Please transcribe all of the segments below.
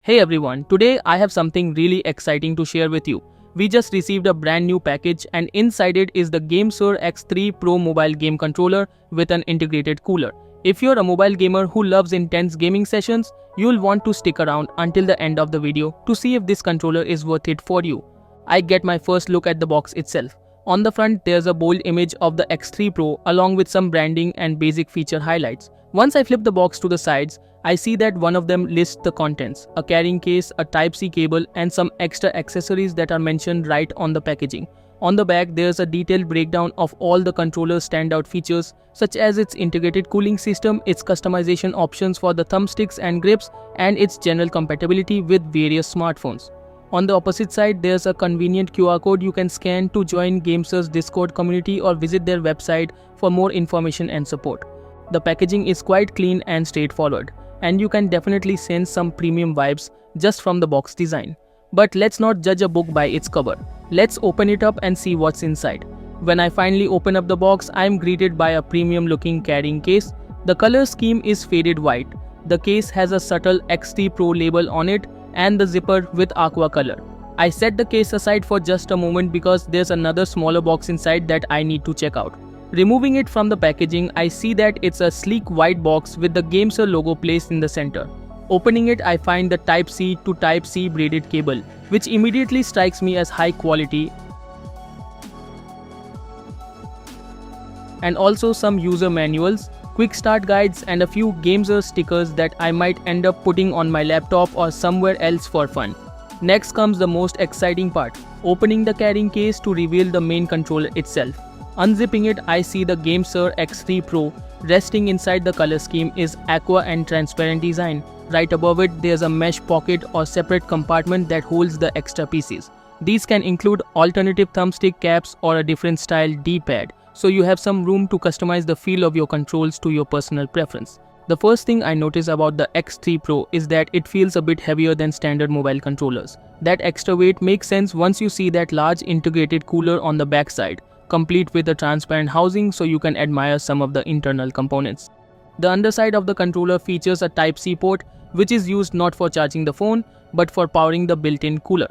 Hey everyone, today I have something really exciting to share with you. We just received a brand new package and inside it is the GameSir X3 Pro mobile game controller with an integrated cooler. If you're a mobile gamer who loves intense gaming sessions, you'll want to stick around until the end of the video to see if this controller is worth it for you. I get my first look at the box itself. On the front, there's a bold image of the X3 Pro along with some branding and basic feature highlights. Once I flip the box to the sides, I see that one of them lists the contents, a carrying case, a Type-C cable and some extra accessories that are mentioned right on the packaging. On the back, there's a detailed breakdown of all the controller's standout features such as its integrated cooling system, its customization options for the thumbsticks and grips, and its general compatibility with various smartphones. On the opposite side, there's a convenient QR code you can scan to join GameSir's Discord community or visit their website for more information and support. The packaging is quite clean and straightforward, and you can definitely sense some premium vibes just from the box design. But let's not judge a book by its cover. Let's open it up and see what's inside. When I finally open up the box, I am greeted by a premium looking carrying case. The color scheme is faded white. The case has a subtle X3 Pro label on it and the zipper with aqua color. I set the case aside for just a moment because there's another smaller box inside that I need to check out. Removing it from the packaging, I see that it's a sleek white box with the GameSir logo placed in the center. Opening it, I find the Type-C to Type-C braided cable, which immediately strikes me as high quality, and also some user manuals, quick start guides and a few GameSir stickers that I might end up putting on my laptop or somewhere else for fun. Next comes the most exciting part, opening the carrying case to reveal the main controller itself. Unzipping it, I see the GameSir X3 Pro. Resting inside the color scheme is aqua and transparent design. Right above it, there's a mesh pocket or separate compartment that holds the extra pieces. These can include alternative thumbstick caps or a different style D-pad, so you have some room to customize the feel of your controls to your personal preference. The first thing I notice about the X3 Pro is that it feels a bit heavier than standard mobile controllers. That extra weight makes sense once you see that large integrated cooler on the backside, complete with a transparent housing so you can admire some of the internal components. The underside of the controller features a Type-C port, which is used not for charging the phone but for powering the built-in cooler.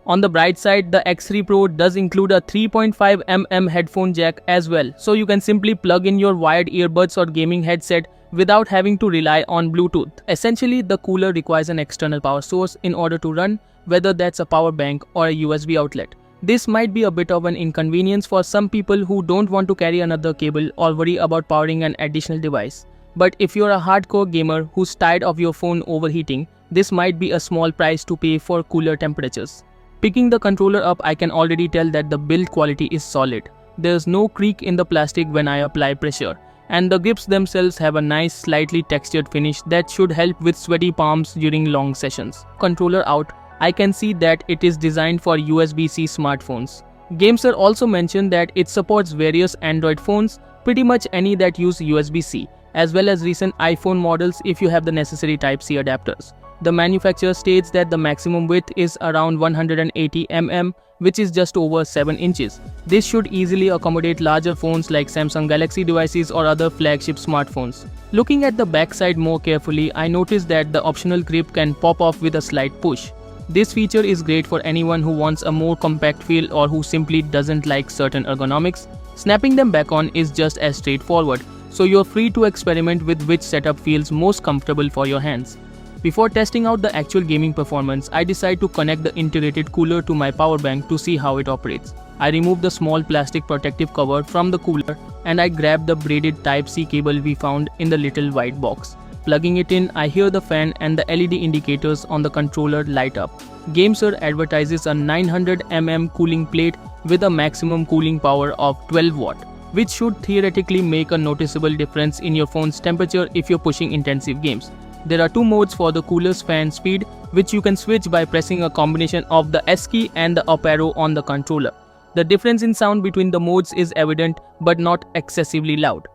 On the bright side, the X3 Pro does include a 3.5mm headphone jack as well, so you can simply plug in your wired earbuds or gaming headset without having to rely on Bluetooth. Essentially, the cooler requires an external power source in order to run, whether that's a power bank or a USB outlet. This might be a bit of an inconvenience for some people who don't want to carry another cable or worry about powering an additional device. But if you're a hardcore gamer who's tired of your phone overheating, this might be a small price to pay for cooler temperatures. Picking the controller up, I can already tell that the build quality is solid. There's no creak in the plastic when I apply pressure, and the grips themselves have a nice slightly textured finish that should help with sweaty palms during long sessions. Controller out, I can see that it is designed for USB-C smartphones. GameSir also mentioned that it supports various Android phones, pretty much any that use USB-C, as well as recent iPhone models if you have the necessary Type-C adapters. The manufacturer states that the maximum width is around 180mm, which is just over 7 inches. This should easily accommodate larger phones like Samsung Galaxy devices or other flagship smartphones. Looking at the backside more carefully, I noticed that the optional grip can pop off with a slight push. This feature is great for anyone who wants a more compact feel or who simply doesn't like certain ergonomics. Snapping them back on is just as straightforward, so you're free to experiment with which setup feels most comfortable for your hands. Before testing out the actual gaming performance, I decide to connect the integrated cooler to my power bank to see how it operates. I remove the small plastic protective cover from the cooler and I grab the braided Type-C cable we found in the little white box. Plugging it in, I hear the fan and the LED indicators on the controller light up. GameSir advertises a 900mm cooling plate with a maximum cooling power of 12 watt, which should theoretically make a noticeable difference in your phone's temperature if you're pushing intensive games. There are two modes for the cooler's fan speed, which you can switch by pressing a combination of the S key and the up arrow on the controller. The difference in sound between the modes is evident but not excessively loud.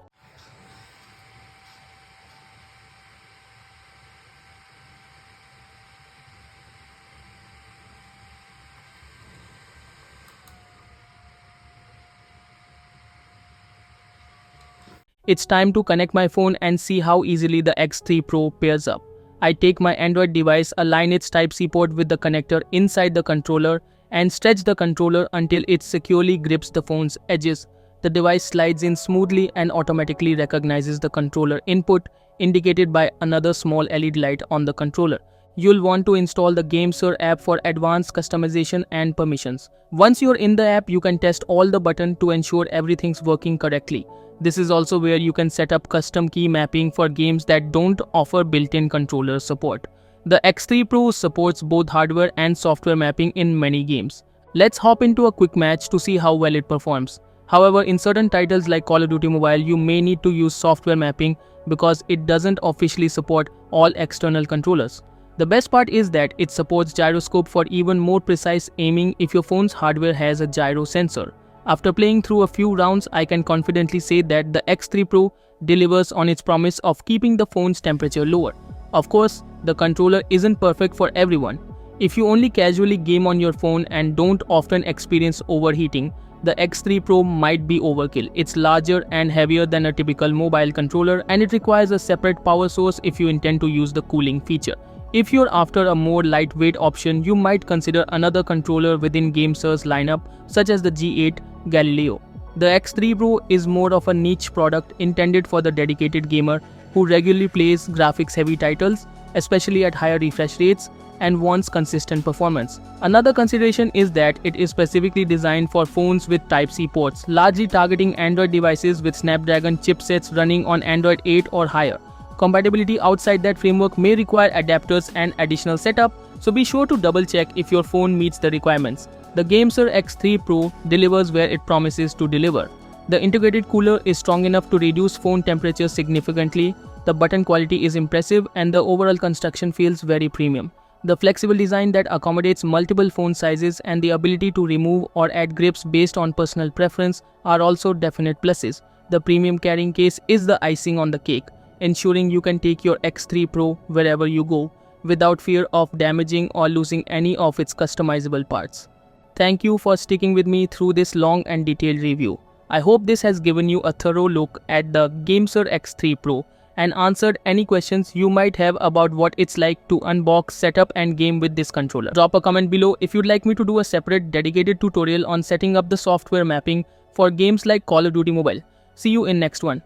It's time to connect my phone and see how easily the X3 Pro pairs up. I take my Android device, align its Type-C port with the connector inside the controller, and stretch the controller until it securely grips the phone's edges. The device slides in smoothly and automatically recognizes the controller input, indicated by another small LED light on the controller. You'll want to install the GameSir app for advanced customization and permissions. Once you're in the app, you can test all the buttons to ensure everything's working correctly. This is also where you can set up custom key mapping for games that don't offer built-in controller support. The X3 Pro supports both hardware and software mapping in many games. Let's hop into a quick match to see how well it performs. However, in certain titles like Call of Duty Mobile, you may need to use software mapping because it doesn't officially support all external controllers. The best part is that it supports gyroscope for even more precise aiming if your phone's hardware has a gyro sensor. After playing through a few rounds, I can confidently say that the X3 Pro delivers on its promise of keeping the phone's temperature lower. Of course, the controller isn't perfect for everyone. If you only casually game on your phone and don't often experience overheating, the X3 Pro might be overkill. It's larger and heavier than a typical mobile controller, and it requires a separate power source if you intend to use the cooling feature. If you're after a more lightweight option, you might consider another controller within GameSir's lineup, such as the G8 Galileo. The X3 Pro is more of a niche product intended for the dedicated gamer who regularly plays graphics-heavy titles, especially at higher refresh rates, and wants consistent performance. Another consideration is that it is specifically designed for phones with Type-C ports, largely targeting Android devices with Snapdragon chipsets running on Android 8 or higher. Compatibility outside that framework may require adapters and additional setup, so be sure to double check if your phone meets the requirements. The GameSir X3 Pro delivers where it promises to deliver. The integrated cooler is strong enough to reduce phone temperature significantly, the button quality is impressive, and the overall construction feels very premium. The flexible design that accommodates multiple phone sizes and the ability to remove or add grips based on personal preference are also definite pluses. The premium carrying case is the icing on the cake, ensuring you can take your X3 Pro wherever you go without fear of damaging or losing any of its customizable parts. Thank you for sticking with me through this long and detailed review. I hope this has given you a thorough look at the GameSir X3 Pro and answered any questions you might have about what it's like to unbox, setup and game with this controller. Drop a comment below if you'd like me to do a separate dedicated tutorial on setting up the software mapping for games like Call of Duty Mobile. See you in next one.